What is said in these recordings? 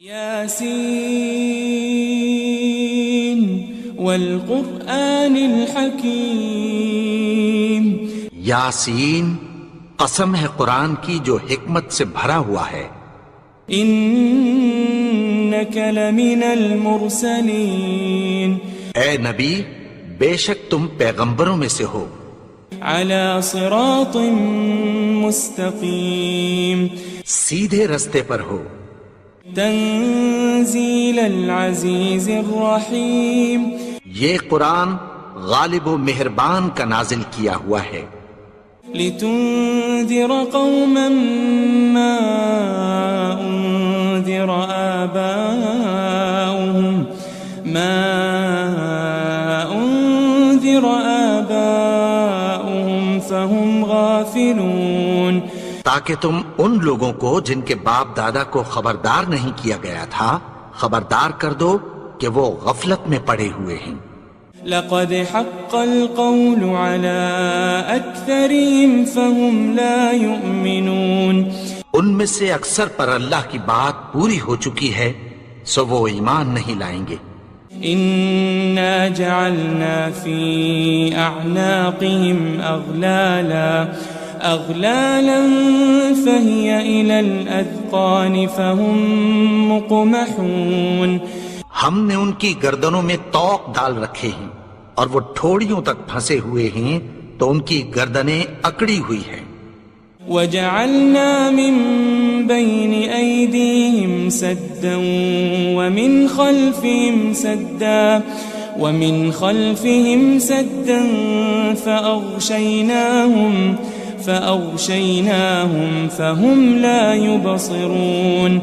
یاسین والقرآن الحکیم، یاسین قسم ہے قرآن کی جو حکمت سے بھرا ہوا ہے۔ انک لمن المرسلین، اے نبی بے شک تم پیغمبروں میں سے ہو، علی صراط مستقیم، سیدھے رستے پر ہو، تنزیل العزیز الرحیم، یہ قرآن غالب و مہربان کا نازل کیا ہوا ہے، لتنذر قوما ما انذر آباؤهم فهم غافلون، تاکہ تم ان لوگوں کو جن کے باپ دادا کو خبردار نہیں کیا گیا تھا خبردار کر دو کہ وہ غفلت میں پڑے ہوئے ہیں۔ لقد حق القول على أكثرهم فهم لا يؤمنون، ان میں سے اکثر پر اللہ کی بات پوری ہو چکی ہے سو وہ ایمان نہیں لائیں گے۔ إنا جعلنا في أعناقهم أغلالا فهي إلى الأذقان فهم مقمحون، ہم نے ان کی گردنوں میں طوق ڈال رکھے ہیں اور وہ ٹھوڑیوں تک پھنسے ہوئے ہیں تو ان کی گردنیں اکڑی ہوئی ہیں۔ وجعلنا من بين أيديهم سدا ومن خلفهم سدا فأغشيناهم فهم لا يبصرون،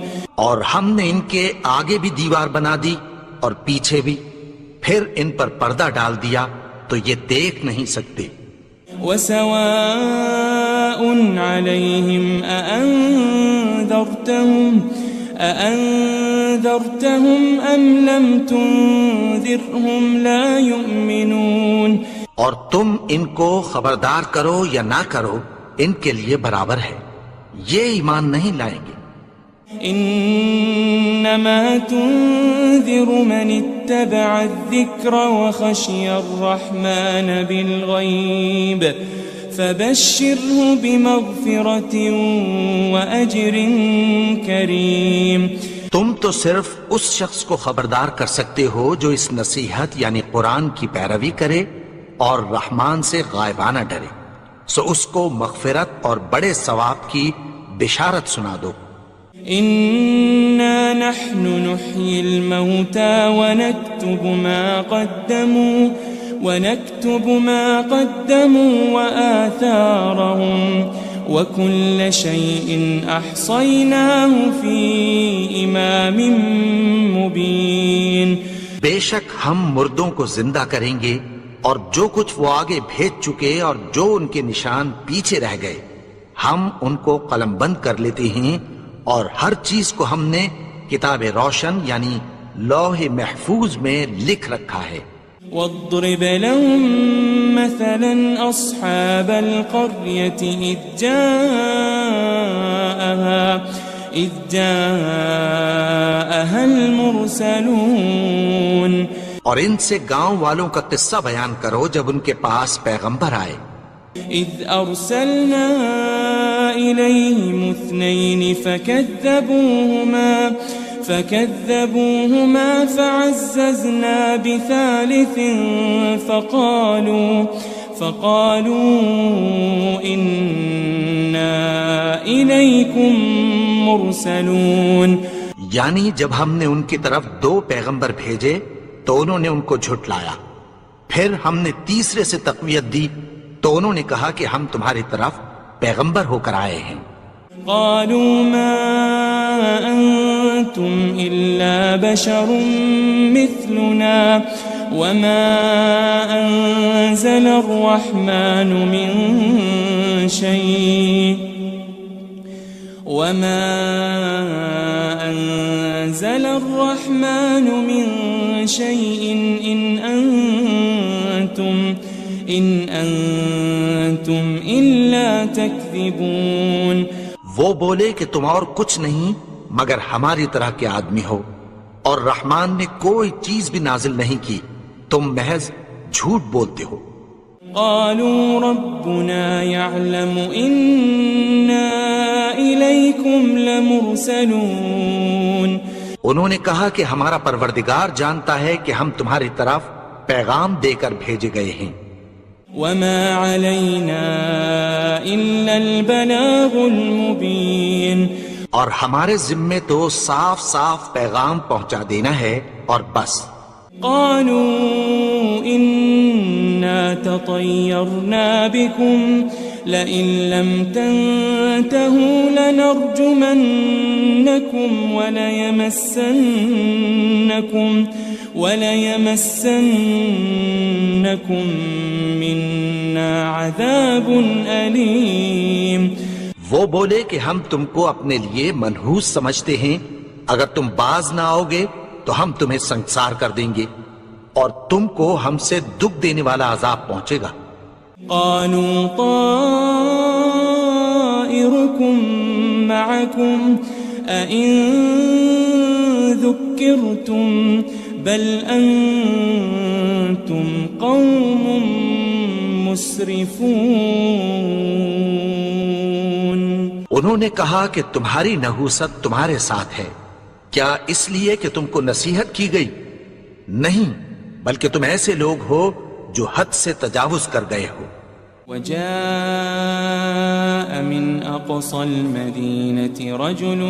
اور ہم نے ان کے آگے بھی دیوار بنا دی اور پیچھے بھی، پھر ان پر پردہ ڈال دیا تو یہ دیکھ نہیں سکتے۔ وسواء عليهم أأنذرتهم أم لم تنذرهم لا يؤمنون، اور تم ان کو خبردار کرو یا نہ کرو ان کے لیے برابر ہے، یہ ایمان نہیں لائیں گے۔ انما تنذر من اتبع الذکر وخشی الرحمن بالغیب فبشره بمغفرة وأجر کریم، تم تو صرف اس شخص کو خبردار کر سکتے ہو جو اس نصیحت یعنی قرآن کی پیروی کرے اور رحمان سے غائبانہ ڈرے، سو اس کو مغفرت اور بڑے ثواب کی بشارت سنا دو۔ إنا نحن نحيي الموتى ونكتب ما قدموا وآثارهم وكل شيء أحصيناه في إمام مبين، بے شک ہم مردوں کو زندہ کریں گے اور جو کچھ وہ آگے بھیج چکے اور جو ان کے نشان پیچھے رہ گئے ہم ان کو قلم بند کر لیتے ہیں، اور ہر چیز کو ہم نے کتاب روشن یعنی لوح محفوظ میں لکھ رکھا ہے۔ واضرب لهم مثلا أصحاب القرية إذ جاءها المرسلون، اور ان سے گاؤں والوں کا قصہ بیان کرو جب ان کے پاس پیغمبر آئے۔ إذ أرسلنا إليهم 2 فكذبوهما فعززنا بثالث فقالوا إنا إليكم مرسلون، یعنی جب ہم نے ان کی طرف 2 پیغمبر بھیجے تو انہوں نے ان کو جھٹلایا، پھر ہم نے تیسرے سے تقویت دی تو انہوں نے کہا کہ ہم تمہاری طرف پیغمبر ہو کر آئے ہیں۔ قالوا ما أنتم إلا بشر مثلنا وما أنزل الرحمن من شيء إن أنتم إلا تكذبون، وہ بولے کہ تم اور کچھ نہیں مگر ہماری طرح کے آدمی ہو، اور رحمان نے کوئی چیز بھی نازل نہیں کی، تم محض جھوٹ بولتے ہو۔ قالوا ربنا يعلم إنا إليكم لمرسلون، انہوں نے کہا کہ ہمارا پروردگار جانتا ہے کہ ہم تمہاری طرف پیغام دے کر بھیجے گئے ہیں۔ وما علينا إلا البلاغ المبين، اور ہمارے ذمے تو صاف صاف پیغام پہنچا دینا ہے اور بس۔ قالوا إنا تطيرنا بكم لئن لم تنتهوا لنرجمنكم وليمسنكم منا عذاب أليم۔ وہ بولے کہ ہم تم کو اپنے لیے منحوس سمجھتے ہیں، اگر تم باز نہ آؤ گے تو ہم تمہیں سنسار کر دیں گے اور تم کو ہم سے دکھ دینے والا عذاب پہنچے گا۔ قالوا طائركم معكم أئن ذكرتم بل أنتم قوم مسرفون۔ انہوں نے کہا کہ تمہاری نحوست تمہارے ساتھ ہے، کیا اس لیے کہ تم کو نصیحت کی گئی؟ نہیں، بلکہ تم ایسے لوگ ہو جو حد سے تجاوز کر گئے ہو۔ وجاء من أقصى المدينة رجل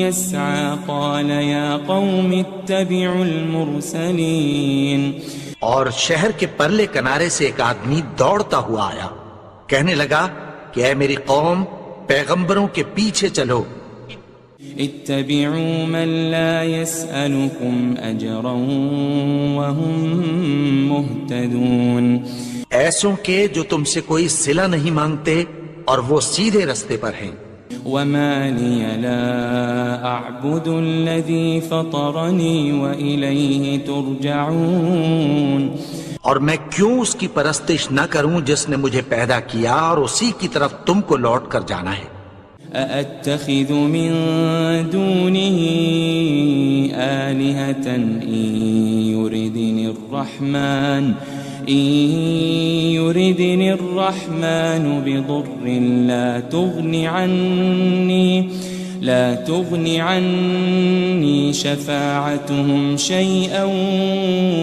يسعى قال يا قوم اتبعوا المرسلين۔ اور شہر کے پرلے کنارے سے ایک آدمی دوڑتا ہوا آیا، کہنے لگا کہ اے میری قوم، پیغمبروں کے پیچھے چلو۔ اتبعوا من لا يسألكم أجرا وهم مهتدون، ایسوں کے جو تم سے کوئی صلہ نہیں مانگتے اور وہ سیدھے رستے پر ہیں۔ وما لي لا أعبد الذي فطرني وإليه ترجعون، اور میں کیوں اس کی پرستش نہ کروں جس نے مجھے پیدا کیا اور اسی کی طرف تم کو لوٹ کر جانا ہے۔ أأتخذ من دونه آلهة إن يردني الرحمن بضر لا تغني عني شفاعتهم شيئا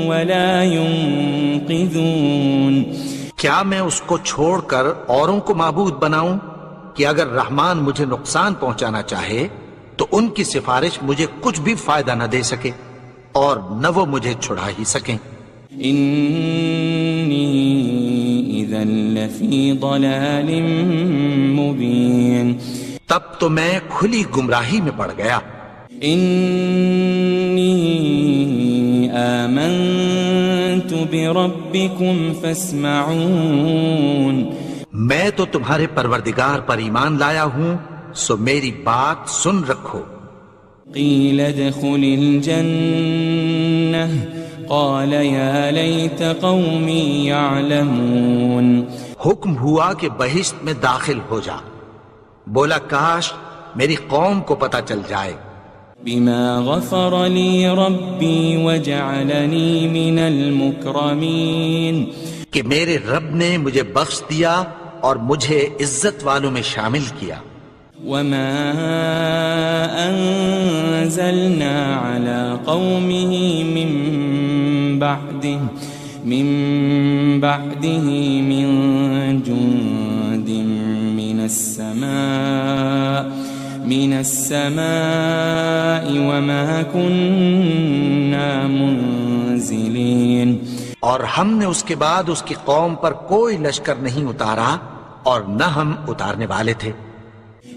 ولا ينقذون۔ کیا میں اس کو چھوڑ کر اوروں کو معبود بناؤں کہ اگر رحمان مجھے نقصان پہنچانا چاہے تو ان کی سفارش مجھے کچھ بھی فائدہ نہ دے سکے اور نہ وہ مجھے چھڑا ہی سکیں۔ انی اذا لفی ضلال مبین، تب تو میں کھلی گمراہی میں پڑ گیا۔ انی آمنت بربکم فاسمعون، میں تو تمہارے پروردگار پر ایمان لایا ہوں، سو میری بات سن رکھو۔ قیل ادخل الجنہ قال یا لیت قومی یعلمون، حکم ہوا کہ بہشت میں داخل ہو جا، بولا کاش میری قوم کو پتہ چل جائے۔ بما غفر لی ربی وجعلنی من المکرمین، کہ میرے رب نے مجھے بخش دیا اور مجھے عزت والوں میں شامل کیا۔ وما انزلنا على قومه من بعده من جند من السماء وما كنا منزلين، اور ہم نے اس کے بعد اس کی قوم پر کوئی لشکر نہیں اتارا اور نہ ہم اتارنے والے تھے۔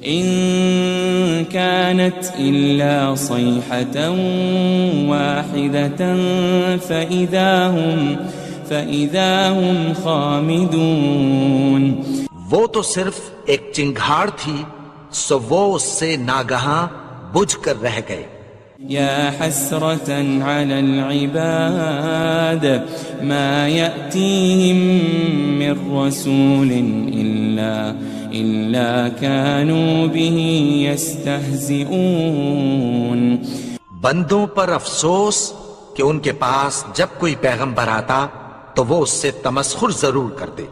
ان كانت الا صيحة واحدة فإذا هم خامدون، وہ تو صرف ایک چنگھاڑ تھی، سو وہ اس سے ناگہاں بجھ کر رہ گئے۔ یا حسرة على العباد ما يأتيهم من رسول إلا كانوا به يستهزئون بندوں پر افسوس کہ ان کے پاس جب کوئی پیغمبر آتا تو وہ اس سے تمسخر ضرور کرتے۔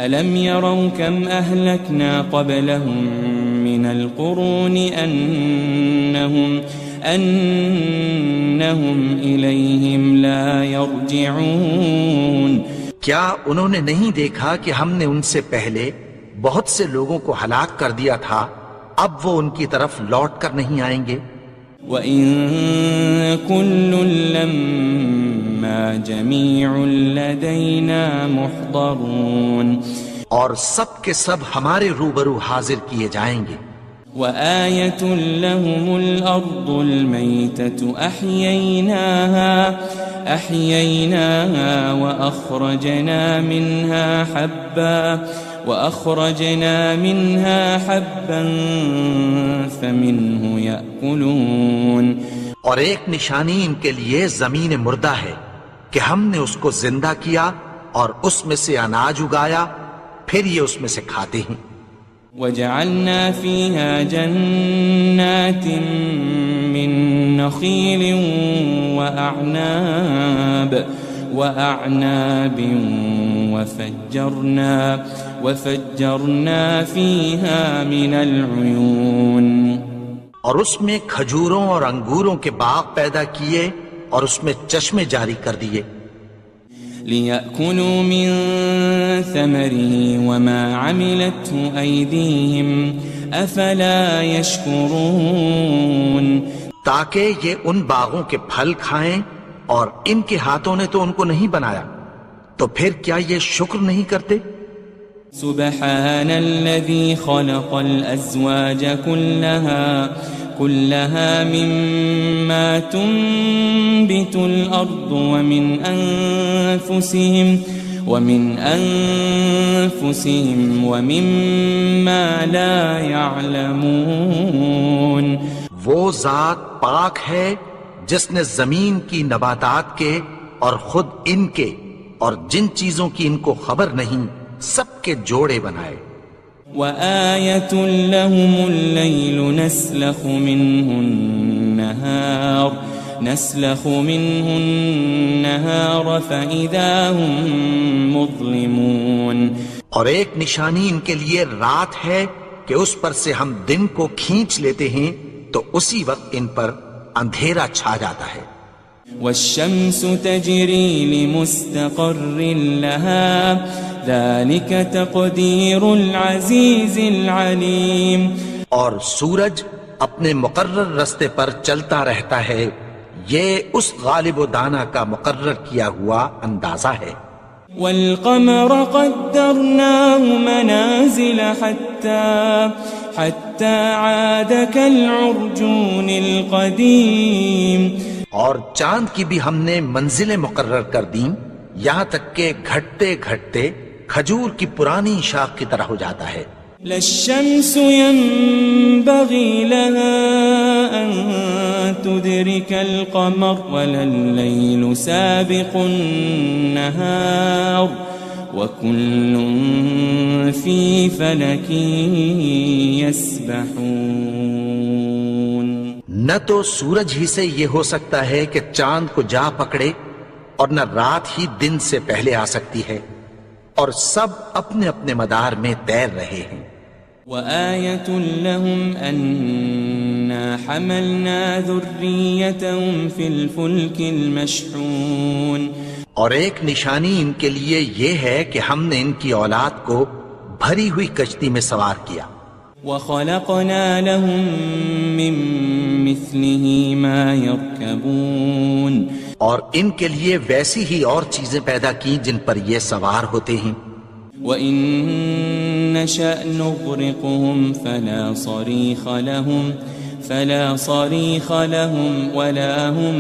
ألم يروا كم أهلكنا قبلهم من القرون أنهم إليهم لا يرجعون کیا انہوں نے نہیں دیکھا کہ ہم نے ان سے پہلے بہت سے لوگوں کو ہلاک کر دیا تھا، اب وہ ان کی طرف لوٹ کر نہیں آئیں گے؟ وَإِن كُلٌّ لَمَّا جَمِيعٌ لَدَيْنَا مُحْضَرُونَ اور سب کے سب ہمارے روبرو حاضر کیے جائیں گے۔ وَآيَةٌ لَهُمُ الْأَرْضُ الْمَيْتَةُ أَحْيَيْنَاهَا وَأَخْرَجْنَا مِنْهَا حَبًّا فَمِنْهُ يَأْكُلُونَ اور ایک نشانی ان کے لیے زمین مردہ ہے کہ ہم نے اس کو زندہ کیا اور اس میں سے اناج اگایا، پھر یہ اس میں سے کھاتے ہیں۔ وَجَعَلْنَا فِيهَا جَنَّاتٍ مِّن نَخِيلٍ وَأَعْنَابٍ وَفَجَّرْنَا فِيهَا مِنَ الْعُيُونِ اور اس میں کھجوروں اور انگوروں کے باغ پیدا کیے اور اس میں چشمے جاری کر دیے۔ لِيَأْكُلُوا مِن ثَمَرِهِ وَمَا عَمِلَتْهُ أَيْدِيهِمْ أَفَلَا يَشْكُرُونَ تاکہ یہ ان باغوں کے پھل کھائیں، اور ان کے ہاتھوں نے تو ان کو نہیں بنایا، تو پھر کیا یہ شکر نہیں کرتے؟ سبحان الذي خلق الأزواج كلها مما تنبت الأرض ومن أنفسهم ومما لا يعلمون وہ ذات پاک ہے جس نے زمین کی نباتات کے اور خود ان کے اور جن چیزوں کی ان کو خبر نہیں سب کے جوڑے بنائے۔ وَآيَةٌ لَهُمُ اللَّيْلُ نَسْلَخُ مِنْهُ النَّهَارَ فَإِذَا هُمْ مُظْلِمُونَ اور ایک نشانی ان کے لیے رات ہے کہ اس پر سے ہم دن کو کھینچ لیتے ہیں تو اسی وقت ان پر اندھیرا چھا جاتا ہے۔ وَالشَّمْسُ تَجْرِي لِمُسْتَقَرٍّ لَهَا ذَلِكَ تَقْدِيرُ الْعَزِيزِ الْعَلِيمِ اور سورج اپنے مقرر رستے پر چلتا رہتا ہے، یہ اس غالب و دانا کا مقرر کیا ہوا اندازہ ہے۔ وَالْقَمَرَ قَدَّرْنَاهُ مَنَازِلَ حَتَّى عَادَ كَالْعُرْجُونِ الْقَدِيمِ اور چاند کی بھی ہم نے منزلیں مقرر کر دیں، یہاں تک کہ گھٹتے گھٹتے کھجور کی پرانی شاخ کی طرح ہو جاتا ہے۔ لَلشَّمْسُ يَنبَغِي لَهَا أَن تُدْرِكَ الْقَمَرَ وَلَلَّيْلُ سَابِقُ النَّهَارِ وَكُلٌّ فِي فَلَكٍ يَسْبَحُونَ نہ تو سورج ہی سے یہ ہو سکتا ہے کہ چاند کو جا پکڑے، اور نہ رات ہی دن سے پہلے آ سکتی ہے، اور سب اپنے اپنے مدار میں تیر رہے ہیں۔ وَآيَةٌ لَهُمْ أَنَّا حَمَلْنَا ذُرِّيَّتَهُمْ فِي الْفُلْكِ الْمَشْحُونِ اور ایک نشانی ان کے لیے یہ ہے کہ ہم نے ان کی اولاد کو بھری ہوئی کشتی میں سوار کیا۔ وَخَلَقْنَا لَهُم مِّن مِّثْلِهِ مَا يَرْكَبُونَ اور ان کے لیے ویسی ہی اور چیزیں پیدا کی جن پر یہ سوار ہوتے ہیں۔ وَإِن نَّشَأْ نُغْرِقْهُمْ فَلَا صَرِيخَ لَهُمْ وَلَا هُمْ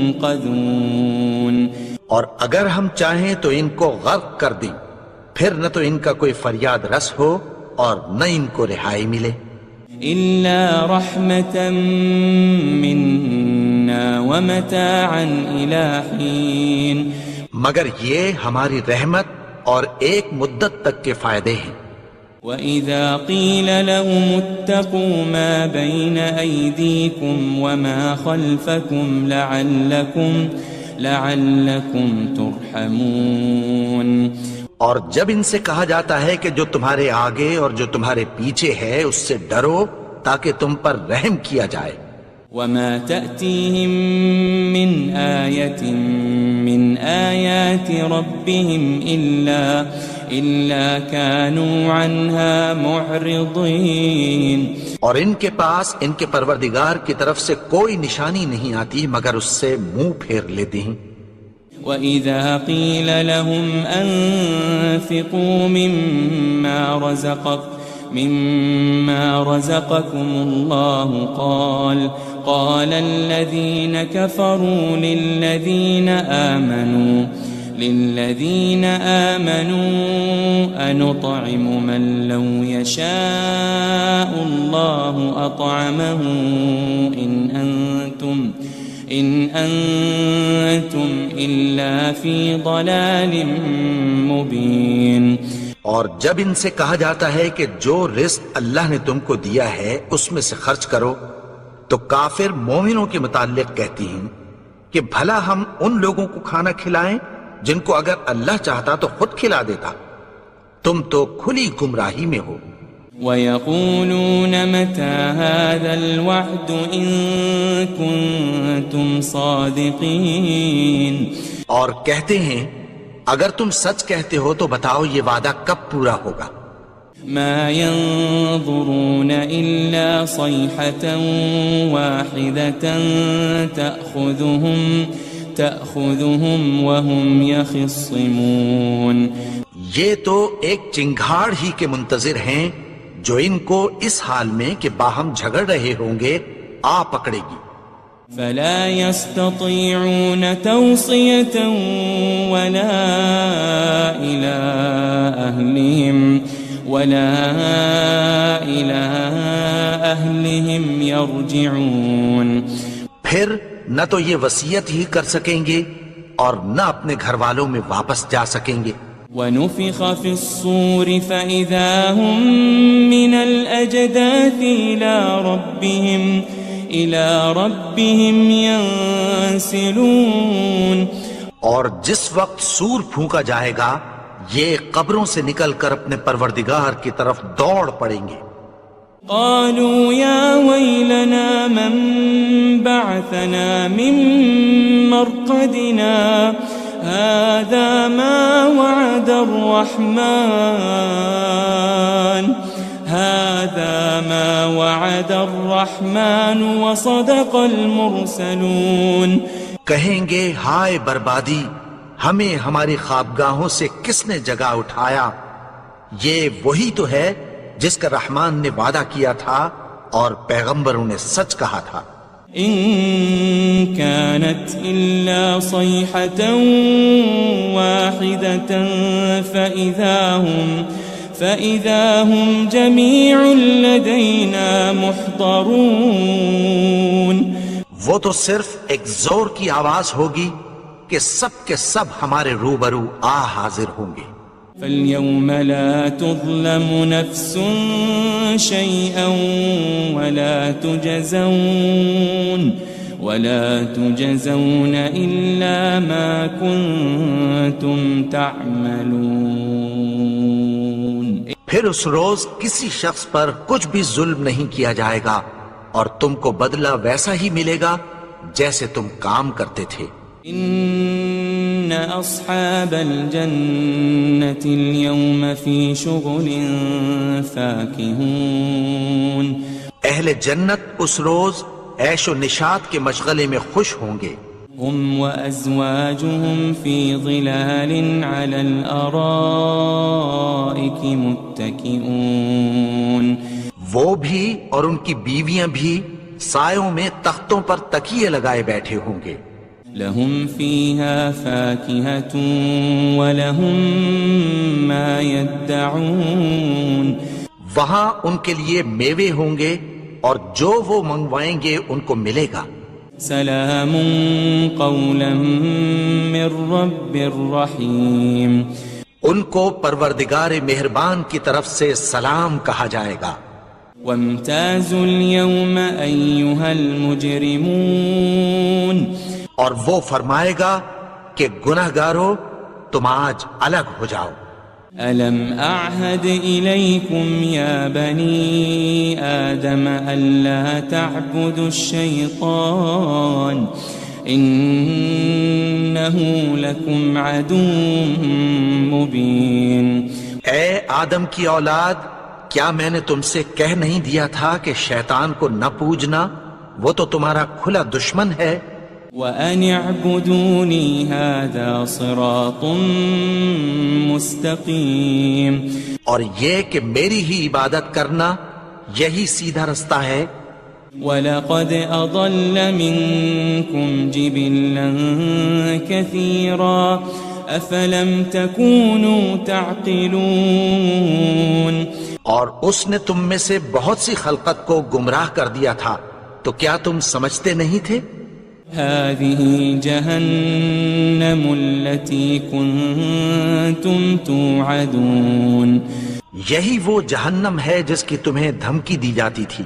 يُنقَذُونَ اور اگر ہم چاہیں تو ان کو غرق کر دیں، پھر نہ تو ان کا کوئی فریاد رس ہو اور نہ ان کو رہائی ملے۔ إِلَّا رَحْمَةً مِّنَّا وَمَتَاعًا إِلَى حِينٍ مگر یہ ہماری رحمت اور ایک مدت تک کے فائدے ہیں۔ وَإِذَا قِيلَ لَهُمُ اتَّقُوا مَا بَيْنَ أَيْدِيكُمْ وَمَا خَلْفَكُمْ لَعَلَّكُمْ تُرْحَمُونَ اور جب ان سے کہا جاتا ہے کہ جو تمہارے آگے اور جو تمہارے پیچھے ہے اس سے ڈرو تاکہ تم پر رحم کیا جائے. وَمَا تَأْتِيهِم مِّنْ آيَةٍ مِّنْ آيَاتِ رَبِّهِمْ إِلَّا كَانُوا عَنْهَا مُعْرِضِينَ. اور ان کے پاس ان کے پروردگار کی طرف سے کوئی نشانی نہیں آتی مگر اس سے منہ پھیر لیتے ہیں. وَإِذَا قِيلَ لَهُمْ أَنفِقُوا مِمَّا رَزَقَكُمُ اللَّهُ قَالَ الَّذِينَ كَفَرُوا لِلَّذِينَ آمَنُوا أَنُطْعِمُ مَن لَّوْ يَشَاءُ اللَّهُ أَطْعَمَهُ إِنْ أَنْتُمْ إِلَّا فِي ضَلَالٍ مُبِينٍ. اور جب ان سے کہا جاتا ہے کہ جو رزق اللہ نے تم کو دیا ہے اس میں سے خرچ کرو تو کافر مومنوں کے متعلق کہتی ہیں کہ بھلا ہم ان لوگوں کو کھانا کھلائیں جن کو اگر اللہ چاہتا تو خود کھلا دیتا. تم تو کھلی گمراہی میں ہو. وَيَقُولُونَ مَتَى هَذَا الْوَعْدُ إِن كُنتُمْ صَادِقِينَ. اور کہتے ہیں اگر تم سچ کہتے ہو تو بتاؤ یہ وعدہ کب پورا ہوگا. مَا يَنظُرُونَ إِلَّا صَيْحَةً وَاحِدَةً تَأْخُذُهُمْ وَهُمْ يَخِصِّمُونَ. یہ تو ایک چنگھاڑ ہی کے منتظر ہیں جو ان کو اس حال میں کہ باہم جھگڑ رہے ہوں گے آ پکڑے گی. فلا يستطيعون توصية ولا إلى أهلهم يرجعون. پھر نہ تو یہ وصیت ہی کر سکیں گے اور نہ اپنے گھر والوں میں واپس جا سکیں گے. وَنُفِخَ فِي الصُّورِ فَإِذَا هُم مِّنَ الْأَجْدَاثِ إِلَى رَبِّهِمْ يَنسِلُونَ. اور جس وقت سور پھونکا جائے گا یہ قبروں سے نکل کر اپنے پروردگار کی طرف دوڑ پڑیں گے. قالوا يا ويلنا من بعثنا من مرقدنا هذا ما وعد الرحمن وصدق المرسلون. کہیں گے ہائے بربادی ہمیں ہماری خوابگاہوں سے کس نے جگا اٹھایا. یہ وہی تو ہے جس کا رحمان نے وعدہ کیا تھا اور پیغمبروں نے سچ کہا تھا. ان كانت الا صيحة واحدة فإذا هم جميع لدينا محضرون. وہ تو صرف ایک زور کی آواز ہوگی کہ سب کے سب ہمارے روبرو حاضر ہوں گے. فَالْيَوْمَ لَا تُظْلَمُ نَفْسٌ شَيْئًا وَلَا تُجَزَوْنَ إِلَّا مَا كُنتُمْ تَعْمَلُونَ. پھر اس روز کسی شخص پر کچھ بھی ظلم نہیں کیا جائے گا اور تم کو بدلہ ویسا ہی ملے گا جیسے تم کام کرتے تھے. ان اصحاب الجنة اليوم في شغل فاكهون. اہل جنت اس روز عیش و نشاط کے مشغلے میں خوش ہوں گے. هم وازواجهم في ظلال على الارائك متكئون. وہ بھی اور ان کی بیویاں بھی سایوں میں تختوں پر تکیے لگائے بیٹھے ہوں گے. لهم فيها فاكهة ولهم ما يدعون. وہاں ان کے لیے میوے ہوں گے اور جو وہ منگوائیں گے ان کو ملے گا. سلام قولا من رب الرحیم. ان کو پروردگار مہربان کی طرف سے سلام کہا جائے گا۔ وامتازوا اليوم أيها المجرمون، اور وہ فرمائے گا کہ گنہگارو تم آج الگ ہو جاؤ۔ ألم أعهد إليكم يا بني آدم ألا تعبدوا الشيطان إنه لكم عدو مبين۔ اے آدم کی اولاد، کیا میں نے تم سے کہہ نہیں دیا تھا کہ شیطان کو نہ پوجنا، وہ تو تمہارا کھلا دشمن ہے۔ وَأَنِ اعْبُدُونِي هَذَا صِرَاطٌ مُسْتَقِيمٌ، اور یہ کہ میری ہی عبادت کرنا یہی سیدھا رستہ ہے۔ وَلَقَدْ أَضَلَّ مِنكُمْ جِبِلًّا كَثِيرًا أَفَلَمْ تَكُونُوا تَعْقِلُونَ، اور اس نے تم میں سے بہت سی خلقت کو گمراہ کر دیا تھا، تو کیا تم سمجھتے نہیں تھے؟ هذه جهنم التي كنتم توعدون، یہی وہ جہنم ہے جس کی تمہیں دھمکی دی جاتی تھی۔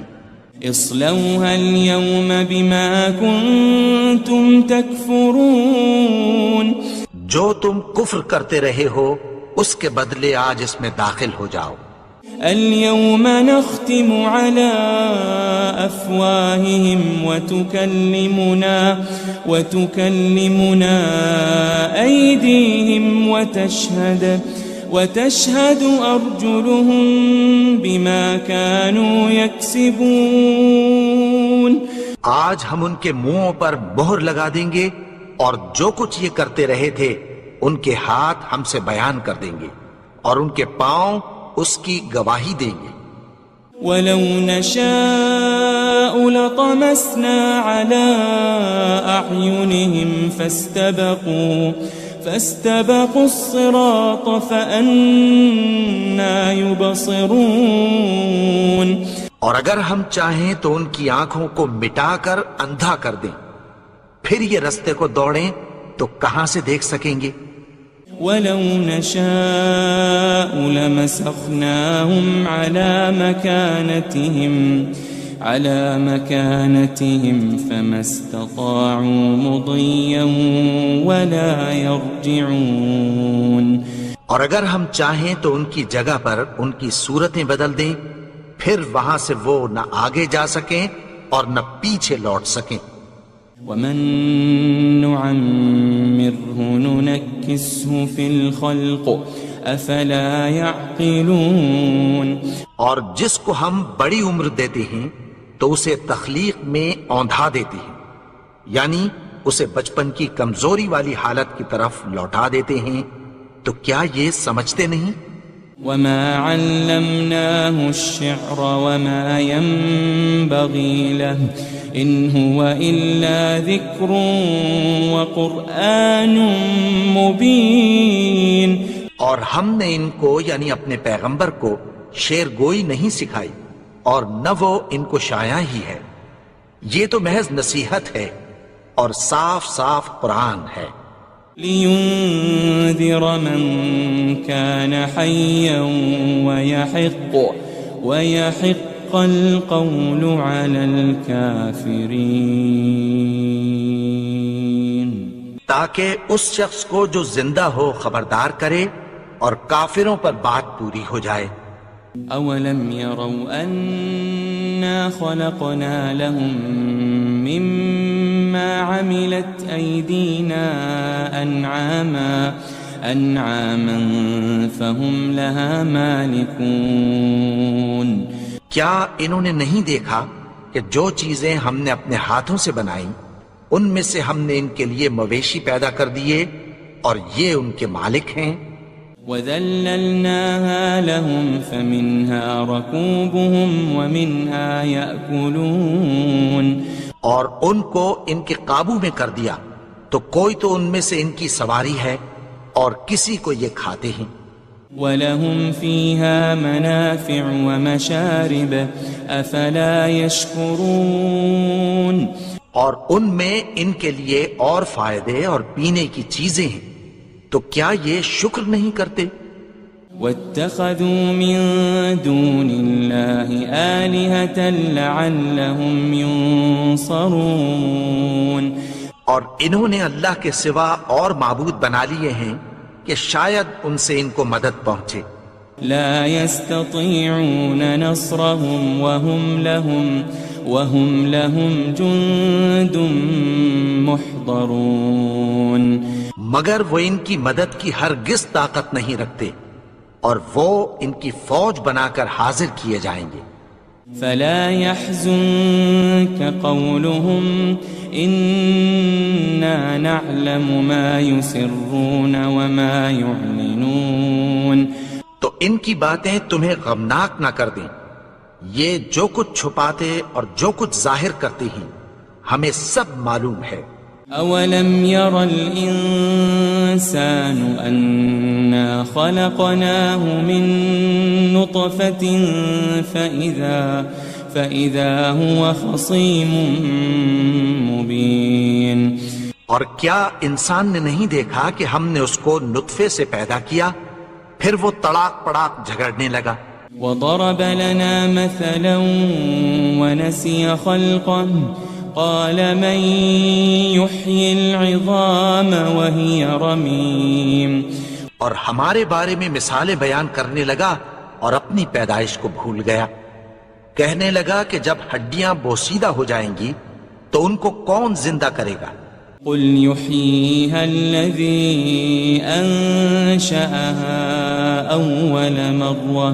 اصلوها اليوم بما كنتم تكفرون، جو تم کفر کرتے رہے ہو اس کے بدلے آج اس میں داخل ہو جاؤ۔ اليوم نختم على أفواههم وتكلمنا أيديهم وتشهد أرجلهم بما كانوا يكسبون۔ آج ہم ان کے منہوں پر مہر لگا دیں گے، اور جو کچھ یہ کرتے رہے تھے ان کے ہاتھ ہم سے بیان کر دیں گے، اور ان کے پاؤں اس کی گواہی دیں گے۔ وَلَوْ نَشَاءُ لَطَمَسْنَا عَلَىٰ أَعْيُنِهِمْ فَاسْتَبَقُوا الصِّرَاطَ فَأَنَّىٰ يُبْصِرُونَ، اور اگر ہم چاہیں تو ان کی آنکھوں کو مٹا کر اندھا کر دیں، پھر یہ رستے کو دوڑیں تو کہاں سے دیکھ سکیں گے؟ وَلَوْ نَشَاءُ لَمَسَخْنَاهُمْ عَلَى مَكَانَتِهِمْ فَمَا اسْتَطَاعُوا مُضِيًّا وَلَا يَرْجِعُونَ، اور اگر ہم چاہیں تو ان کی جگہ پر ان کی صورتیں بدل دیں، پھر وہاں سے وہ نہ آگے جا سکیں اور نہ پیچھے لوٹ سکیں۔ وَمَن نُعَمِّرْهُ نُنَكِّسْهُ فِي الْخَلْقِ أَفَلَا يَعْقِلُونَ، اور جس کو ہم بڑی عمر دیتے ہیں تو اسے تخلیق میں اوندھا دیتے ہیں، یعنی اسے بچپن کی کمزوری والی حالت کی طرف لوٹا دیتے ہیں، تو کیا یہ سمجھتے نہیں؟ وَمَا عَلَّمْنَاهُ الشِّعْرَ وَمَا يَنبَغِي لَهُ إِنْ هُوَ إِلَّا ذِكْرٌ وَقُرْآنٌ مُبِينٌ، اور ہم نے ان کو یعنی اپنے پیغمبر کو شعر گوئی نہیں سکھائی، اور نہ وہ ان کو شایع ہی ہے، یہ تو محض نصیحت ہے اور صاف صاف قرآن ہے۔ لِيُنذِرَ مَن كَانَ حَيًّا وَيَحِقَّ الْقَوْلُ عَلَى الْكَافِرِينَ، تاکہ اس شخص کو جو زندہ ہو خبردار کرے اور کافروں پر بات پوری ہو جائے۔ أَوَلَمْ يَرَوْا أَنَّا خَلَقْنَا لَهُم مِّمَّا عَمِلَتْ أَيْدِينَا أَنْعَامًا فَهُمْ لَهَا مَالِكُونَ، کیا انہوں نے نہیں دیکھا کہ جو چیزیں ہم نے اپنے ہاتھوں سے بنائیں ان میں سے ہم نے ان کے لیے مویشی پیدا کر دیے اور یہ ان کے مالک ہیں۔ وَذَلَّلْنَاهَا لَهُمْ فَمِنْهَا رَكُوبُهُمْ وَمِنْهَا يَأْكُلُونَ، اور ان کو ان کے قابو میں کر دیا، تو کوئی تو ان میں سے ان کی سواری ہے اور کسی کو یہ کھاتے ہیں۔ وَلَهُمْ فِيهَا مَنَافِعُ وَمَشَارِبُ أَفَلَا يَشْكُرُونَ، اور ان میں ان کے لیے اور فائدے اور پینے کی چیزیں ہیں، تو کیا یہ شکر نہیں کرتے؟ واتخذوا من دون الله آلهة لعلهم ينصرون اور انہوں نے اللہ کے سوا اور معبود بنا لیے ہیں کہ شاید ان سے ان کو مدد پہنچے. لا يستطيعون نصرهم وهم لهم جند محضرون مگر وہ ان کی مدد کی ہرگز طاقت نہیں رکھتے اور وہ ان کی فوج بنا کر حاضر کیے جائیں گے. فلا يحزنك قولهم إنا نعلم ما يسرون وما يعلنون تو ان کی باتیں تمہیں غمناک نہ کر دیں. یہ جو کچھ چھپاتے اور جو کچھ ظاہر کرتے ہیں ہمیں سب معلوم ہے. أولم ير الإنسان أنا خلقناه من نطفة فإذا هو خصيم مبين اور کیا انسان نے نہیں دیکھا کہ ہم نے اس کو نطفے سے پیدا کیا پھر وہ تڑاک پڑاک جھگڑنے لگا. وضرب لنا مثلا ونسي خلقه قال من يحيي العظام وهي رميم اور ہمارے بارے میں مثالیں بیان کرنے لگا اور اپنی پیدائش کو بھول گیا. کہنے لگا کہ جب ہڈیاں بوسیدہ ہو جائیں گی تو ان کو کون زندہ کرے گا؟ قل يحييها الذي أنشأها أول مرة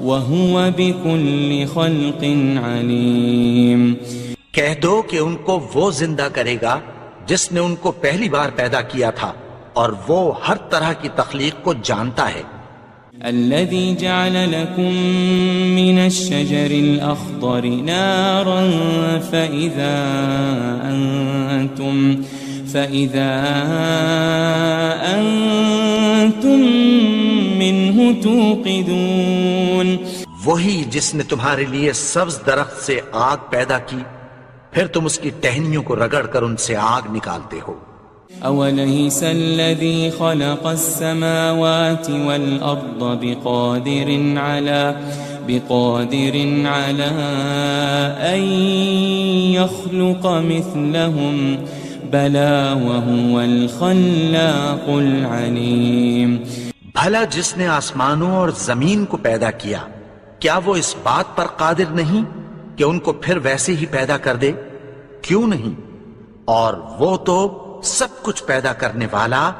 وهو بكل خلق عليم. کہہ دو کہ ان کو وہ زندہ کرے گا جس نے ان کو پہلی بار پیدا کیا تھا اور وہ ہر طرح کی تخلیق کو جانتا ہے. الذي جعل لكم من الشجر الأخضر نارا فإذا أنتم منه توقدون. وہی جس نے تمہارے لیے سبز درخت سے آگ پیدا کی پھر تم اس کی ٹہنیوں کو رگڑ کر ان سے آگ نکالتے ہو. أوليس الذي خلق السماوات والأرض بقادر على أن يخلق مثلهم بلى وهو الخلاق العليم. بھلا جس نے آسمانوں اور زمین کو پیدا کیا کیا وہ اس بات پر قادر نہیں کہ ان کو پھر ویسے ہی پیدا کر دے؟ کیوں نہیں؟ اور وہ تو سب کچھ پیدا کرنے والا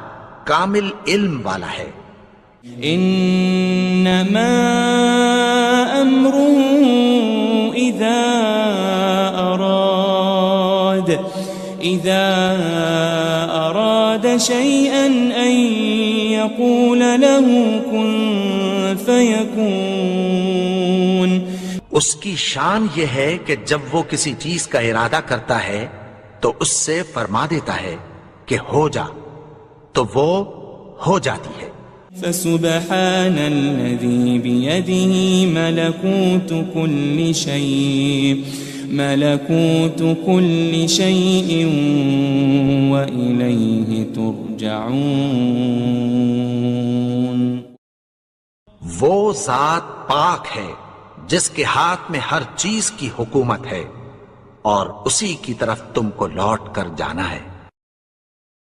کامل علم والا ہے. انما امره اذا اراد شيئا ان يقول له كن فيكون. اس کی شان یہ ہے کہ جب وہ کسی چیز کا ارادہ کرتا ہے تو اس سے فرما دیتا ہے کہ ہو جا تو وہ ہو جاتی ہے. فسبحان الذي بيده ملكوت كل شيء وإليه ترجعون. وہ ذات پاک ہے جس کے ہاتھ میں ہر چیز کی حکومت ہے اور اسی کی طرف تم کو لوٹ کر جانا ہے.